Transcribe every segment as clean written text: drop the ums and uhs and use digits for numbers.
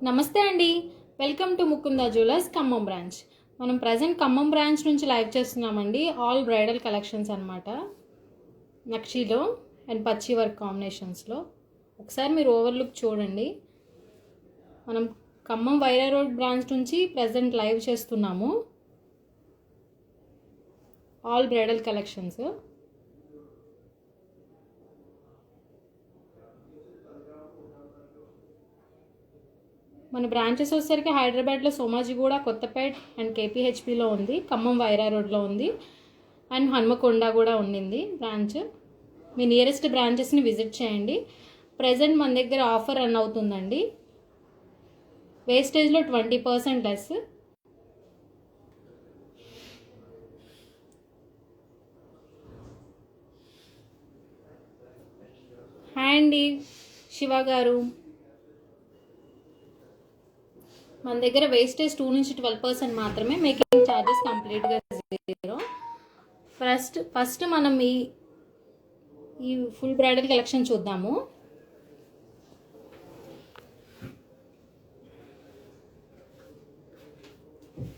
నమస్తే అండి. Welcome to Mukunda jewellers Khammam branch. మనం ప్రజెంట్ ఖమ్మం బ్రాంచ్ నుంచి లైవ్ చేస్తున్నామండి. ఆల్ బ్రైడల్ కలెక్షన్స్ అనమాట. నక్షీలో అండ్ పచ్చి వర్క్ కాంబినేషన్స్లో ఒకసారి మీరు ఓవర్లుక్ చూడండి. మనం ఖమ్మం వైరా రోడ్ బ్రాంచ్ నుంచి ప్రజెంట్ లైవ్ చేస్తున్నాము. All bridal collections. మన బ్రాంచెస్ వచ్చేసరికి హైదరాబాద్లో సోమాజిగూడ, కొత్తపేట్ అండ్ కేపీహెచ్పిలో ఉంది. ఖమ్మం వైరా రోడ్లో ఉంది అండ్ హన్మకొండ కూడా ఉండింది బ్రాంచ్. మీ నియరెస్ట్ బ్రాంచెస్ని విజిట్ చేయండి. ప్రజెంట్ మన దగ్గర ఆఫర్ రన్ అవుతుందండి. వేస్టేజ్లో 20% లెస్. హాయ్ అండి శివ గారు. మన దగ్గర వేస్టేజ్ 2 నుంచి 12% మాత్రమే. మేకింగ్ ఛార్జెస్ కంప్లీట్గా 0. ఫస్ట్ మనం ఈ ఫుల్ బ్రైడల్ కలెక్షన్ చూద్దాము.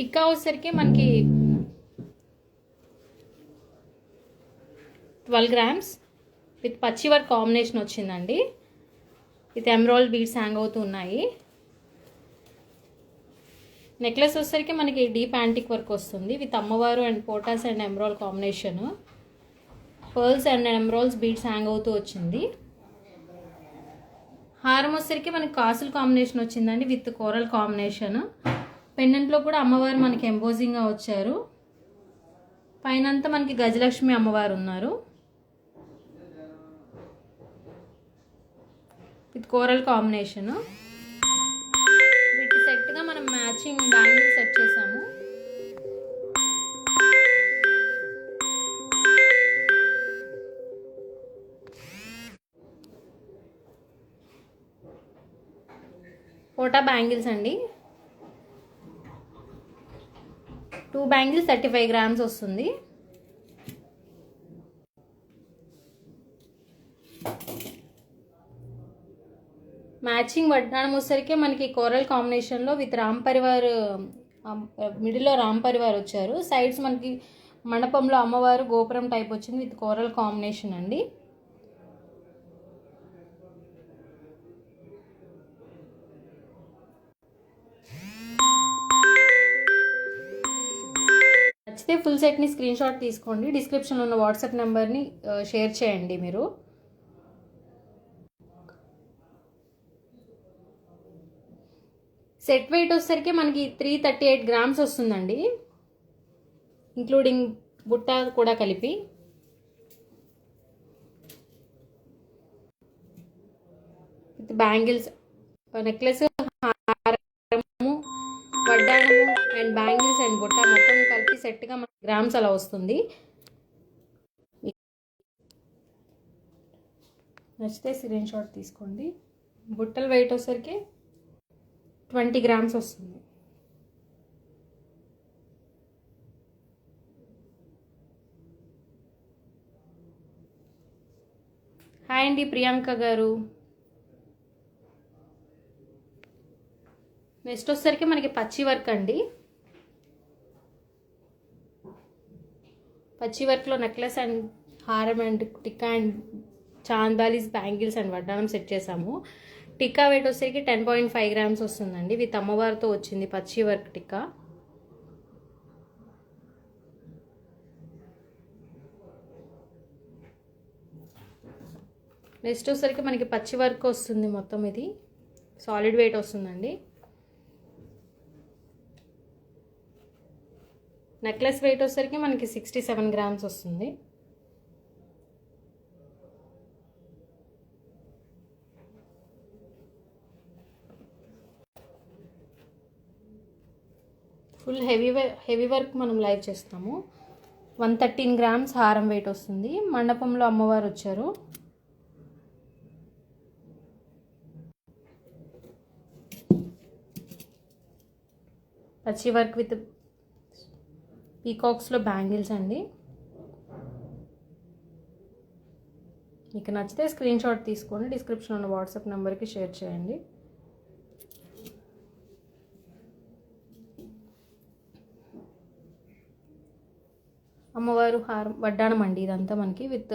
టిక్కా వచ్చేసరికి మనకి 12 grams విత్ పచ్చి వర్క్ కాంబినేషన్ వచ్చిందండి. విత్ ఎమరాల్డ్ బీడ్స్ హ్యాంగ్ అవుతూ ఉన్నాయి. నెక్లెస్ వచ్చేసరికి మనకి డీప్ యాంటిక్ వర్క్ వస్తుంది విత్ అమ్మవారు అండ్ పోటాస్ and emerald combination. Pearls and emeralds beads hang అవుతూ వచ్చింది. హారం వచ్చేసరికి మనకి కాసులు కాంబినేషన్ వచ్చిందండి విత్ కోరల్ కాంబినేషన్. పెండెంట్లో కూడా అమ్మవారు మనకి ఎంబోజింగ్గా వచ్చారు. పైనంతా మనకి గజలక్ష్మి అమ్మవారు ఉన్నారు విత్ కోరల్ కాంబినేషన్. వీటి సెట్గా మనం మ్యాచింగ్ బ్యాంగిల్ సెట్ చేసాము. పోటా బ్యాంగిల్స్ అండి. 2 బ్యాంగిల్స్ 35 grams వస్తుంది. మ్యాచింగ్ వడ్డాణం వచ్చేసరికి మనకి కోరల్ కాంబినేషన్లో విత్ రామ్ పరివార్, మిడిల్లో రామ్ పరివార్ వచ్చారు. సైడ్స్ మనకి మండపంలో అమ్మవారు గోపురం టైప్ వచ్చింది విత్ కోరల్ కాంబినేషన్ అండి. నచ్చితే ఫుల్ సెట్ని స్క్రీన్ షాట్ తీసుకోండి. డిస్క్రిప్షన్లో ఉన్న వాట్సాప్ నెంబర్ని షేర్ చేయండి మీరు. సెట్ వెయిట్ వచ్చేసరికి మనకి 338 grams వస్తుందండి, ఇంక్లూడింగ్ బుట్ట కూడా కలిపి. విత్ బ్యాంగిల్స్, నెక్లెస్, హారము, వడ్డాణము అండ్ బ్యాంగిల్స్ అండ్ బుట్ట మొత్తం కలిపి సెట్గా మనకి గ్రామ్స్ అలా వస్తుంది. నచ్చితే స్క్రీన్ షాట్ తీసుకోండి. బుట్టల వెయిట్ వచ్చేసరికి 20 grams వస్తుంది. హాయ్ అండి ప్రియాంక గారు. నెక్స్ట్ వచ్చేసరికి మనకి పచ్చి వర్క్ అండి. పచ్చి వర్క్లో నెక్లెస్ అండ్ హారం and tikka and chandbalis bangles and వడ్డానం సెట్ చేసాము. టిక్కా వెయిట్ వచ్చేసరికి 10.5 grams వస్తుందండి విత్ అమ్మవారితో వచ్చింది పచ్చి వర్క్ టిక్కా. నెక్స్ట్ వచ్చేసరికి మనకి పచ్చి వర్క్ వస్తుంది. మొత్తం ఇది సాలిడ్ వెయిట్ వస్తుందండి. నెక్లెస్ వెయిట్ వచ్చేసరికి మనకి 67 grams వస్తుంది. ఫుల్ హెవీ వర్క్ మనం లైవ్ చేస్తాము. 113 grams హారం వెయిట్ వస్తుంది. మండపంలో అమ్మవారు వచ్చారు. పచ్చి వర్క్ విత్ పీకాక్స్లో బ్యాంగిల్స్ అండి. మీకు నచ్చితే స్క్రీన్ షాట్ తీసుకొని డిస్క్రిప్షన్లో ఉన్న వాట్సాప్ నెంబర్కి షేర్ చేయండి. అమ్మవారు హారం వడ్డానం అండి ఇదంతా మనకి with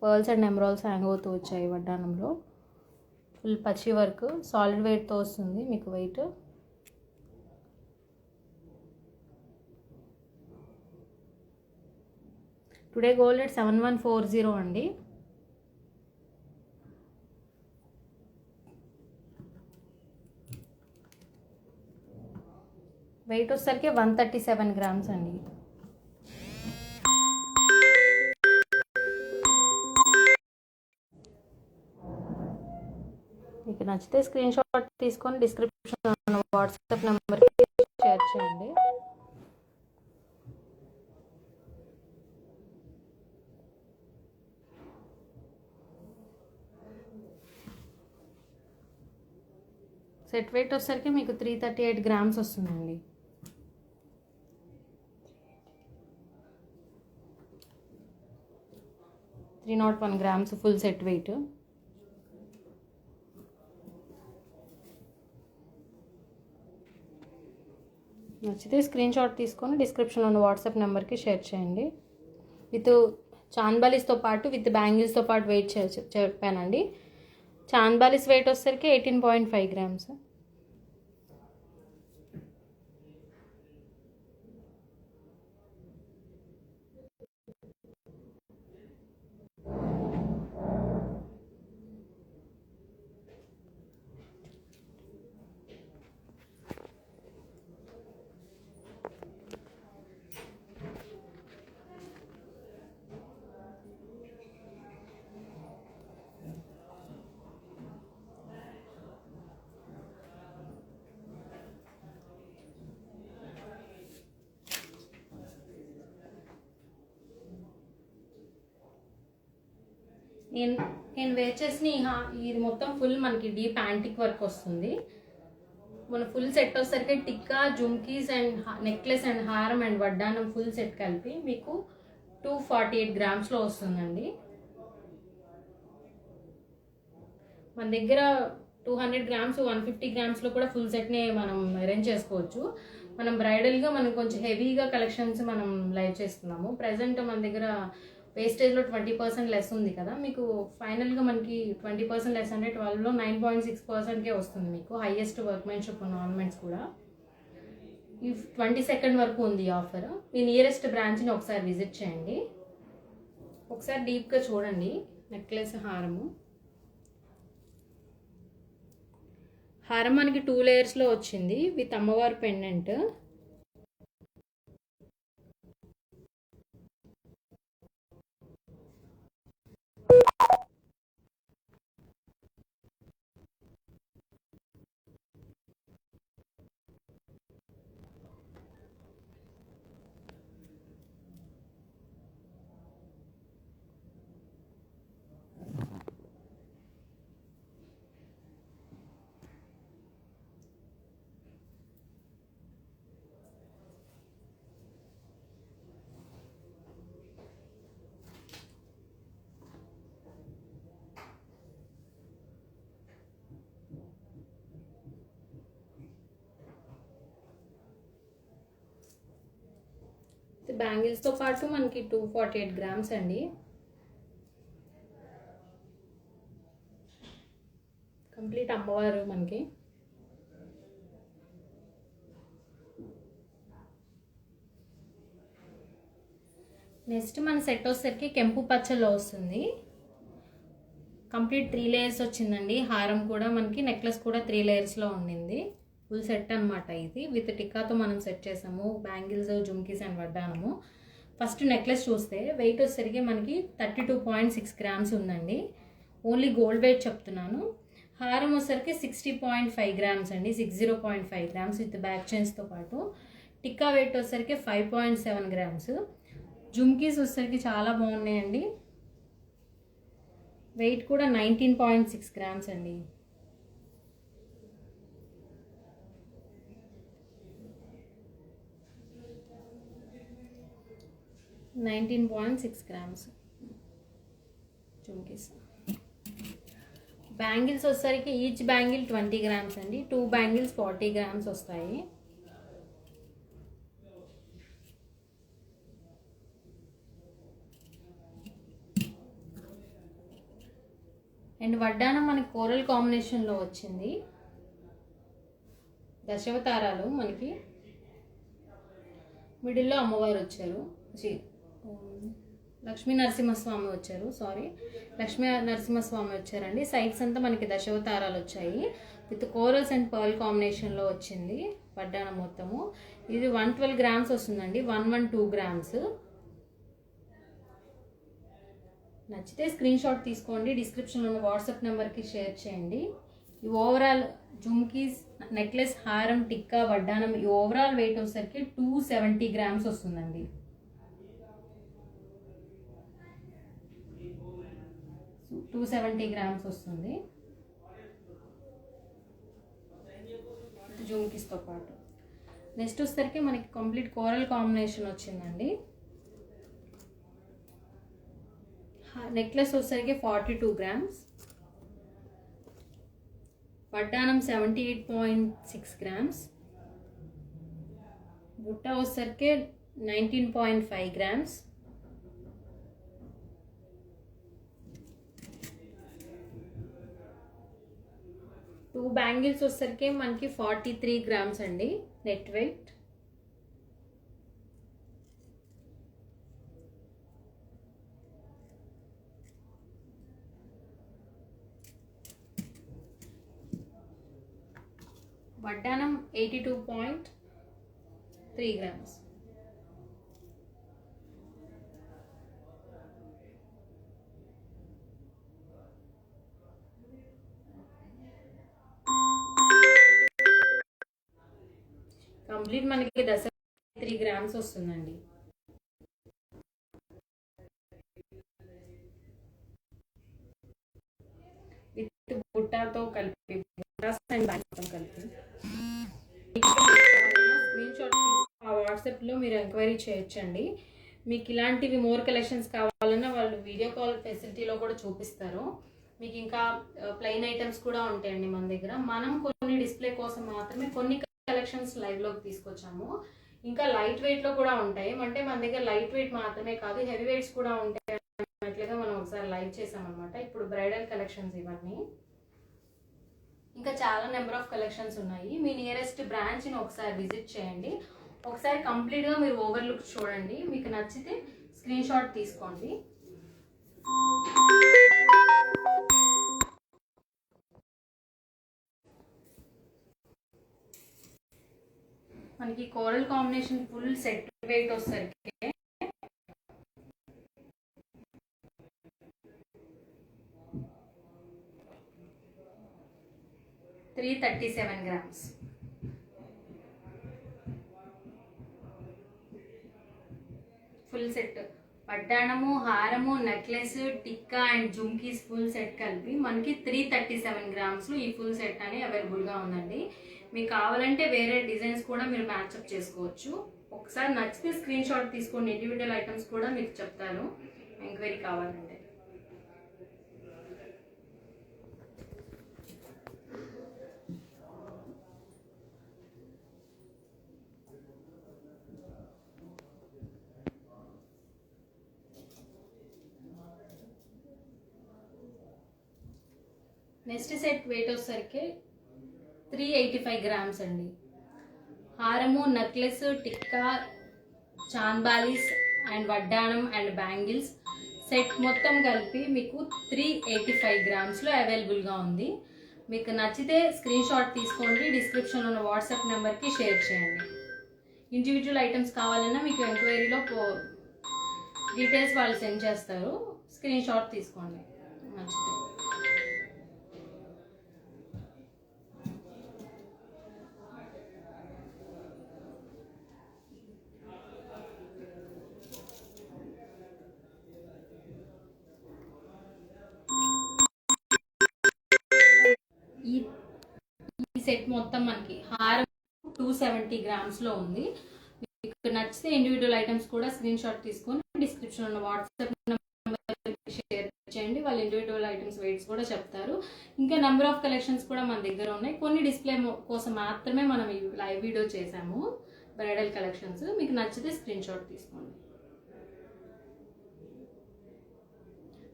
pearls and emeralds hang అవుతూ వచ్చాయి వడ్డానంలో. ఫుల్ పచ్చి వర్క్ సాలిడ్ వెయిట్తో వస్తుంది మీకు వెయిట్. టుడే గోల్డ్ రేట్ 7140 అండి. వెయిట్ వచ్చేసరికి 137 గ్రామ్స్ అండి. మీకు నచ్చితే స్క్రీన్ షాట్ తీసుకొని డిస్క్రిప్షన్ వాట్సాప్ నెంబర్కి షేర్ చేయండి. సెట్ వెయిట్ వచ్చేసరికి మీకు 338 గ్రామ్స్ వస్తుందండి. 301 గ్రామ్స్ ఫుల్ సెట్ వెయిట్. నచ్చితే స్క్రీన్ షాట్ తీసుకొని డిస్క్రిప్షన్లో ఉన్న వాట్సాప్ నెంబర్కి షేర్ చేయండి. విత్ చాన్బాలీస్తో పాటు విత్ బ్యాంగిల్స్తో పాటు వెయిట్ చెప్పానండి. చాన్బాలీస్ వెయిట్ వచ్చేసరికి 18.5 గ్రామ్స్. నేను వేర్ చేసిన ఇది మొత్తం ఫుల్ మనకి డీప్ యాంటిక్ వర్క్ వస్తుంది. మన ఫుల్ సెట్ వచ్చేసరికి tikka, jhumkis and necklace and హారం అండ్ వడ్డానం ఫుల్ సెట్ కలిపి మీకు 248 గ్రామ్స్లో వస్తుందండి. మన దగ్గర 200 గ్రామ్స్ 150 గ్రామ్స్లో కూడా ఫుల్ సెట్ని మనం అరేంజ్ చేసుకోవచ్చు. మనం బ్రైడల్గా మనం కొంచెం హెవీగా కలెక్షన్స్ మనం లైవ్ చేస్తున్నాము. ప్రజెంట్ మన దగ్గర వేస్టేజ్లో 20% లెస్ ఉంది కదా, మీకు ఫైనల్గా మనకి 20% లెస్ అంటే 12లో 9.6%కే వస్తుంది మీకు. హైయెస్ట్ వర్క్మెన్షిప్ ఉన్న ఆర్నమెంట్స్ కూడా ఈ 22nd వరకు ఉంది ఆఫర్. మీ నియరెస్ట్ బ్రాంచ్ని ఒకసారి విజిట్ చేయండి. ఒకసారి డీప్గా చూడండి. నెక్లెస్ హారం మనకి 2 లేయర్స్లో వచ్చింది విత్ అమ్మవారి పెండెంట్. బ్యాంగిల్స్తో పాటు మనకి 248 గ్రామ్స్ అండి. కంప్లీట్ అమ్మవారు మనకి. నెక్స్ట్ మన సెట్ వచ్చేసరికి కెంపు పచ్చలో వస్తుంది. కంప్లీట్ 3 లేయర్స్ వచ్చిందండి. హారం కూడా మనకి, నెక్లెస్ కూడా 3 లేయర్స్లో ఉండింది. ఫుల్ సెట్ అనమాట ఇది. విత్ టిక్కాతో మనం సెట్ చేసాము. బ్యాంగిల్స్, జుమ్కీస్ అండ్ వడ్డానము. ఫస్ట్ నెక్లెస్ చూస్తే వెయిట్ వచ్చేసరికి మనకి 32.6 గ్రామ్స్ ఉందండి. ఓన్లీ గోల్డ్ వెయిట్ చెప్తున్నాను. హారం వచ్చేసరికి 60.5 గ్రామ్స్ అండి. 60.5 గ్రామ్స్ విత్ బ్యాక్ చైన్స్తో పాటు. టిక్కా వెయిట్ వచ్చేసరికి 5.7 గ్రామ్స్. జుమ్కీస్ వచ్చేసరికి చాలా బాగున్నాయండి. వెయిట్ కూడా 19.6 గ్రామ్స్ అండి. 19.6 గ్రామ్స్ జుమ్కీస్. బ్యాంగిల్స్ వచ్చేసరికి ఈచ్ బ్యాంగిల్ 20 గ్రామ్స్ అండి. 2 బ్యాంగిల్స్ 40 గ్రామ్స్ వస్తాయి. అండ్ వడ్డానం మనకి కోరల్ కాంబినేషన్లో వచ్చింది. దశావతారాలు మనకి మిడిల్లో అమ్మవారు వచ్చారు, లక్ష్మీ నరసింహస్వామి వచ్చారు, లక్ష్మీ నరసింహస్వామి వచ్చారండి. సైడ్స్ అంతా మనకి దశావతారాలు వచ్చాయి విత్ కోరల్స్ అండ్ పర్ల్ కాంబినేషన్లో వచ్చింది వడ్డానం మొత్తము. ఇది 112 గ్రామ్స్ వస్తుందండి, 112 గ్రామ్స్. నచ్చితే స్క్రీన్ షాట్ తీసుకోండి, డిస్క్రిప్షన్లో ఉన్న వాట్సాప్ నెంబర్కి షేర్ చేయండి. ఈ ఓవరాల్ జుమ్కీస్, నెక్లెస్, హారం, టిక్కా, వడ్డానం ఈ ఓవరాల్ వెయిట్ వచ్చేసరికి 270 గ్రామ్స్ వస్తుందండి. 270 గ్రామ్స్ వస్తుంది జుమ్కీస్తో పాటు. నెక్స్ట్ వచ్చేసరికి మనకి కంప్లీట్ కోరల్ కాంబినేషన్ వచ్చిందండి. నెక్లెస్ వచ్చేసరికి 42 గ్రామ్స్, వడ్డానం 78.6 గ్రామ్స్, బుట్ట వచ్చేసరికి 19.5 గ్రామ్స్, టూ బ్యాంగిల్స్ వచ్చేసరికి మనకి 43 గ్రామ్స్ అండి నెట్ వెయిట్. వడ్డానం 82.3 గ్రామ్స్. కంప్లీట్ మనకి 3 గ్రామ్స్ వస్తుందండి. విత్ బుట్టాతో కలిపి, స్క్రీన్ షాట్ ఆ వాట్సాప్లో మీరు ఎంక్వైరీ చేయొచ్చండి. మీకు ఇలాంటివి మోర్ కలెక్షన్స్ కావాలన్నా వాళ్ళు వీడియో కాల్ ఫెసిలిటీలో కూడా చూపిస్తారు. మీకు ఇంకా ప్లెయిన్ ఐటమ్స్ కూడా ఉంటాయండి మన దగ్గర. మనం కొన్ని డిస్ప్లే కోసం మాత్రమే కొన్ని కలెక్షన్స్ లైవ్లోకి తీసుకొచ్చాము. ఇంకా లైట్ వెయిట్లో కూడా ఉంటాయి, అంటే మన దగ్గర లైట్ వెయిట్ మాత్రమే కాదు హెవీ వెయిట్స్ కూడా ఉంటాయి అన్నట్లుగా మనం ఒకసారి లైవ్ చేసామన్నమాట. ఇప్పుడు బ్రైడల్ కలెక్షన్స్ ఇవన్నీ. ఇంకా చాలా నెంబర్ ఆఫ్ కలెక్షన్స్ ఉన్నాయి. మీ నియరెస్ట్ బ్రాంచ్ని ఒకసారి విజిట్ చేయండి, ఒకసారి కంప్లీట్గా మీరు ఓవర్లుక్ చూడండి. మీకు నచ్చితే స్క్రీన్ షాట్ తీసుకోండి. మనకి coral combination full set weight వచ్చేసరికి 337 గ్రామ్స్. ఫుల్ సెట్ వడ్డాణము, హారము, necklace, tikka and jhumkis full set కలిపి మనకి 337 గ్రామ్స్లో ఈ ఫుల్ సెట్ అని అవైలబుల్గా ఉందండి. మీకు కావాలంటే వేరే డిజైన్స్ కూడా మీరు మ్యాచ్అప్ చేసుకోవచ్చు. ఒకసారి నచ్చితే స్క్రీన్ షాట్ తీసుకోండి, ఇండివిజువల్ ఐటమ్స్ కూడా మీకు చెప్తాను ఎంక్వైరీ కావాలంటే. నెక్స్ట్ సెట్ వెయిట్ వచ్చేసరికి 385 గ్రామ్స్ అండి. హారము, నెక్లెస్, టిక్కా, చాన్బాలీస్ అండ్ వడ్డాణం అండ్ బ్యాంగిల్స్ సెట్ మొత్తం కలిపి మీకు 385 గ్రామ్స్లో అవైలబుల్గా ఉంది. మీకు నచ్చితే స్క్రీన్ షాట్ తీసుకోండి, డిస్క్రిప్షన్లో ఉన్న వాట్సాప్ నెంబర్కి షేర్ చేయండి. ఇండివిజువల్ ఐటమ్స్ కావాలన్నా మీకు ఎంక్వైరీలో డీటెయిల్స్ వాళ్ళు సెండ్ చేస్తారు, స్క్రీన్ షాట్ తీసుకోండి నచ్చితే. ఈ సెట్ మొత్తం మనకి హారం 270 గ్రామ్స్లో ఉంది. మీకు నచ్చితే ఇండివిజువల్ ఐటమ్స్ కూడా స్క్రీన్ షాట్ తీసుకొని డిస్క్రిప్షన్ ఉన్న వాట్సాప్ నెంబర్ షేర్ చేయండి, వాళ్ళు ఇండివిజువల్ ఐటమ్స్ వెయిట్స్ కూడా చెప్తారు. ఇంకా నెంబర్ ఆఫ్ కలెక్షన్స్ కూడా మన దగ్గర ఉన్నాయి. కొన్ని డిస్ప్లే కోసం మాత్రమే మనం ఈ లైవ్ వీడియో చేసాము బ్రైడల్ కలెక్షన్స్. మీకు నచ్చితే స్క్రీన్ షాట్ తీసుకోండి.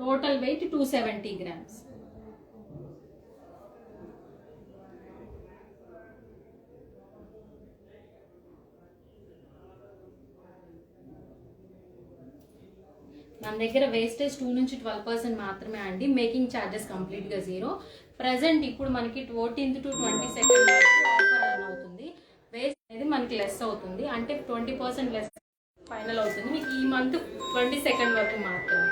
Total weight 270 grams. మన దగ్గర వేస్టేజ్ 2 నుంచి 12% మాత్రమే అండి. మేకింగ్ ఛార్జెస్ కంప్లీట్గా జీరో. ప్రజెంట్ ఇప్పుడు మనకి 14th to 22nd వరకు ఆఫర్ రన్ అవుతుంది. వేస్ట్ అనేది మనకి లెస్ అవుతుంది, అంటే 20% లెస్ ఫైనల్ అవుతుంది మీకు ఈ మంత్ 22nd వరకు మాత్రమే.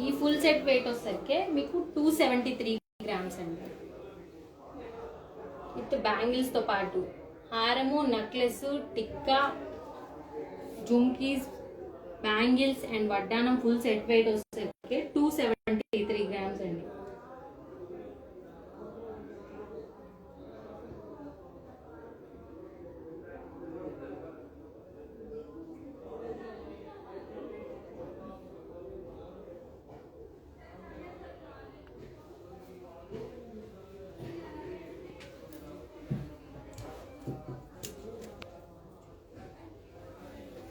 ఈ ఫుల్ సెట్ వెయిట్ వచ్చేసరికి మీకు 273 గ్రామ్స్ అండి. విత్ బ్యాంగిల్స్తో పాటు హారము, necklace, tikka, jhumkis, bangles and వడ్డానం ఫుల్ సెట్ వెయిట్ వచ్చేసరికి 273 గ్రామ్స్ అండి.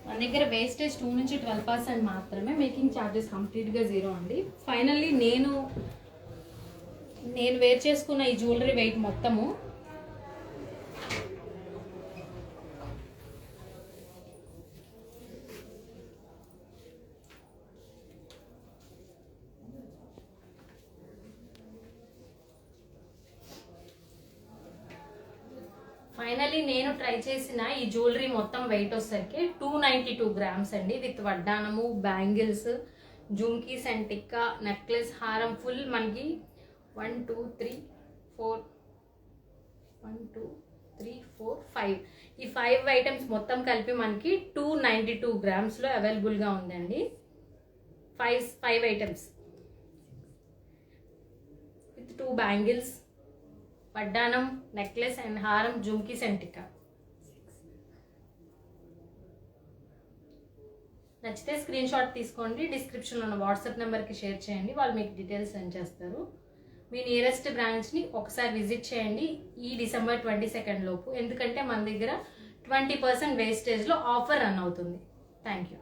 మన దగ్గర వేస్టేజ్ 2 నుంచి 12% మాత్రమే. మేకింగ్ ఛార్జెస్ కంప్లీట్గా జీరో అండి. ఫైనల్లీ నేను వేర్ చేసుకున్న ఈ జ్యువెలరీ వెయిట్ మొత్తము ట్రై చేసిన ఈ జ్యువెలరీ మొత్తం వెయిట్ వచ్చేసరికి 292 గ్రామ్స్ అండి. విత్ వడ్డానము, bangles, jhumkis and tikka, necklace, హారం ఫుల్ మనకి 1 2 3 4 5 ఈ 5 ఐటమ్స్ మొత్తం కలిపి మనకి 292 గ్రామ్స్లో అవైలబుల్గా ఉందండి. 5 ఐటమ్స్ విత్ 2 బ్యాంగిల్స్, వడ్డానం, నెక్లెస్ అండ్ హారం, జుమ్కీస్ అండ్ టిక్కా. నచ్చితే స్క్రీన్ షాట్ తీసుకోండి, డిస్క్రిప్షన్లో ఉన్న వాట్సాప్ నెంబర్కి షేర్ చేయండి, వాళ్ళు మీకు డీటెయిల్స్ సెండ్ చేస్తారు. మీ నియరెస్ట్ బ్రాంచ్ని ఒకసారి విజిట్ చేయండి ఈ డిసెంబర్ 22nd లోపు, ఎందుకంటే మన దగ్గర 20% వేస్టేజ్లో ఆఫర్ రన్ అవుతుంది. Thank you.